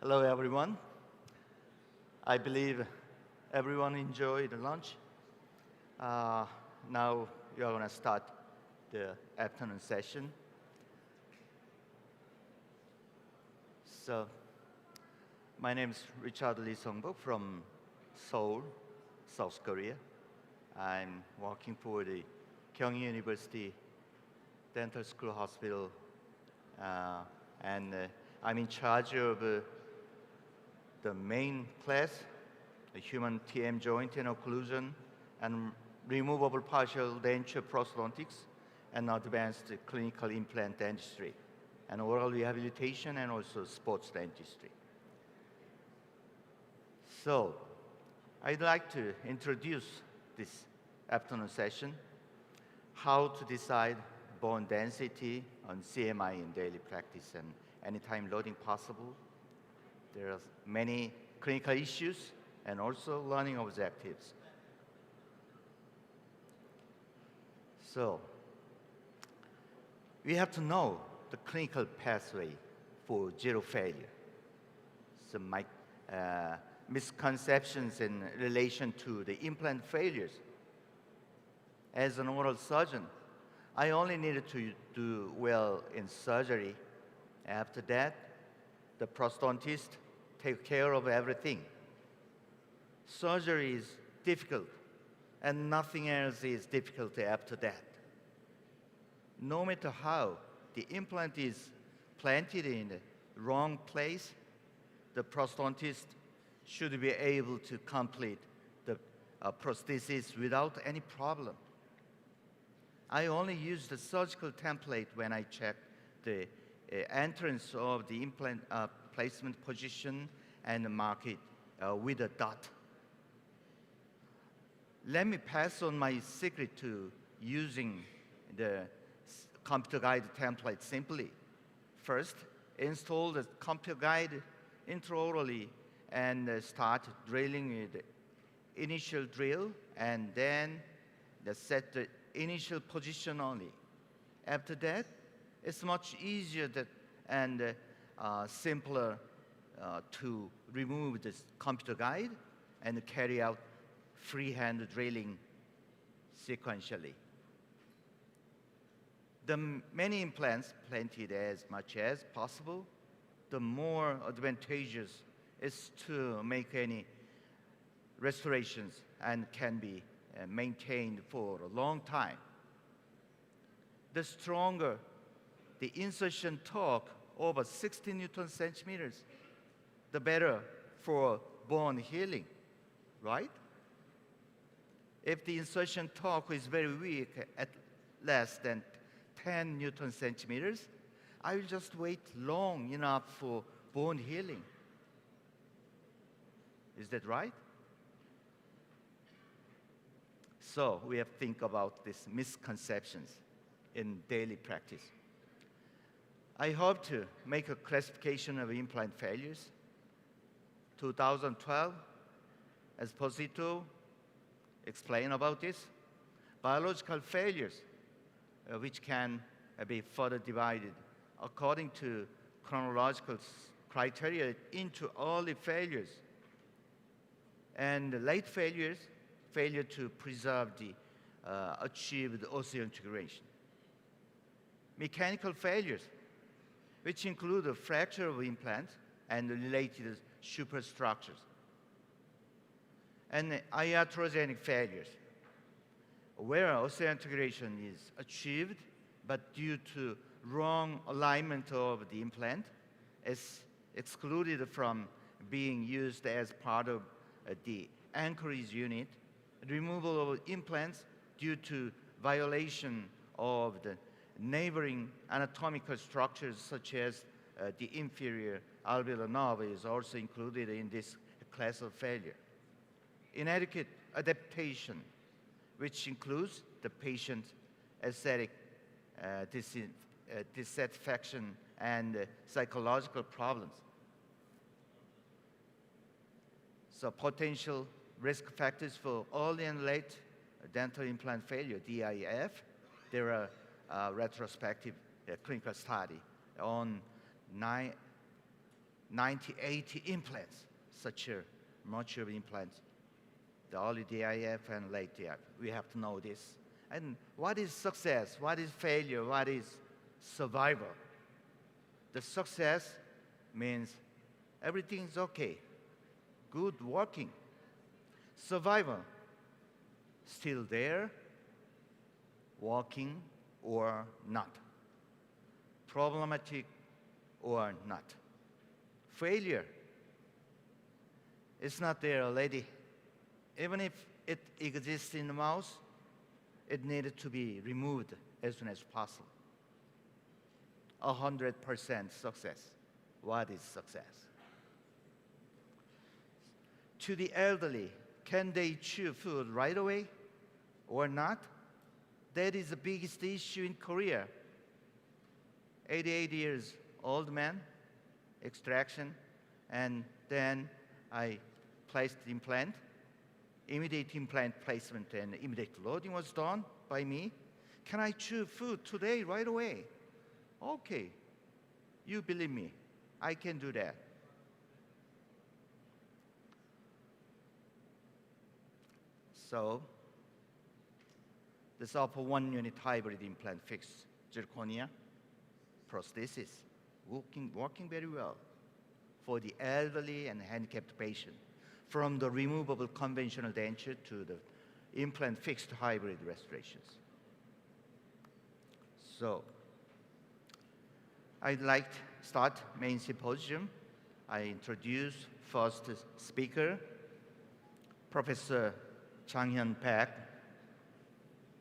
Hello, everyone. I believe everyone enjoyed the lunch. Uh, Now we are going to start the afternoon session. So, my name is Richard Leesungbok from Seoul, South Korea. I'm working for the Kyung University Dental School Hospital, and I'm in charge of the main class, the human TM joint and occlusion, and removable partial denture prosthodontics, and advanced clinical implant dentistry, and oral rehabilitation, and also sports dentistry. So, I'd like to introduce this afternoon session, how to decide bone density on CMI in daily practice and anytime loading possible. There are many clinical issues and also learning objectives. So, we have to know the clinical pathway for zero failure. So my misconceptions in relation to the implant failures. As an oral surgeon, I only needed to do well in surgery. After that, the prosthodontist take care of everything. Surgery is difficult, and nothing else is difficult after that. No matter how the implant is planted in the wrong place, the prosthodontist should be able to complete the prosthesis without any problem. I only use the surgical template when I check the entrance of the implant placement position and mark it with a dot. Let me pass on my secret to using the computer guide template simply. First, install the computer guide intraorally and start drilling with the initial drill, and then set the initial position only. After that, it's much easier and simpler to remove this computer guide and carry out freehand drilling sequentially. The many implants planted as much as possible, the more advantageous is to make any restorations and can be maintained for a long time. The stronger the insertion torque over 60 Newton centimeters, the better for bone healing, right? If the insertion torque is very weak at less than 10 Newton centimeters, I will just wait long enough for bone healing. Is that right? So we have to think about these misconceptions in daily practice. I hope to make a classification of implant failures. 2012, Esposito explained about this. Biological failures, which can be further divided according to chronological criteria into early failures and late failures, failure to preserve the achieved osseointegration. Mechanical failures, which include a fracture of implants and related superstructures. And iatrogenic failures, where osseointegration is achieved, but due to wrong alignment of the implant, is excluded from being used as part of the anchorage unit, removal of implants due to violation of the neighboring anatomical structures such as the inferior alveolar nerve is also included in this class of failure. Inadequate adaptation, which includes the patient's aesthetic dissatisfaction and psychological problems. So potential risk factors for early and late dental implant failure, DIF, there are retrospective clinical study on 90, 80 implants, such a mature implants, the early DIF and late DIF. We have to know this. And what is success? What is failure? What is survival? The success means everything's okay, good working. Survival, still there, working or not. Problematic or not. Failure, it's not there already. Even if it exists in the mouth, it needed to be removed as soon as possible. 100% success. What is success? To the elderly, can they chew food right away or not? That is the biggest issue in Korea. 88 years old man, extraction, and then I placed the implant. Immediate implant placement and immediate loading was done by me. Can I chew food today, right away? Okay, you believe me, I can do that. So, this upper 1-unit hybrid implant fixed zirconia prosthesis, working very well for the elderly and handicapped patient, from the removable conventional denture to the implant fixed hybrid restorations. So, I'd like to start main symposium. I introduce first speaker, Professor Chang-hyun Park,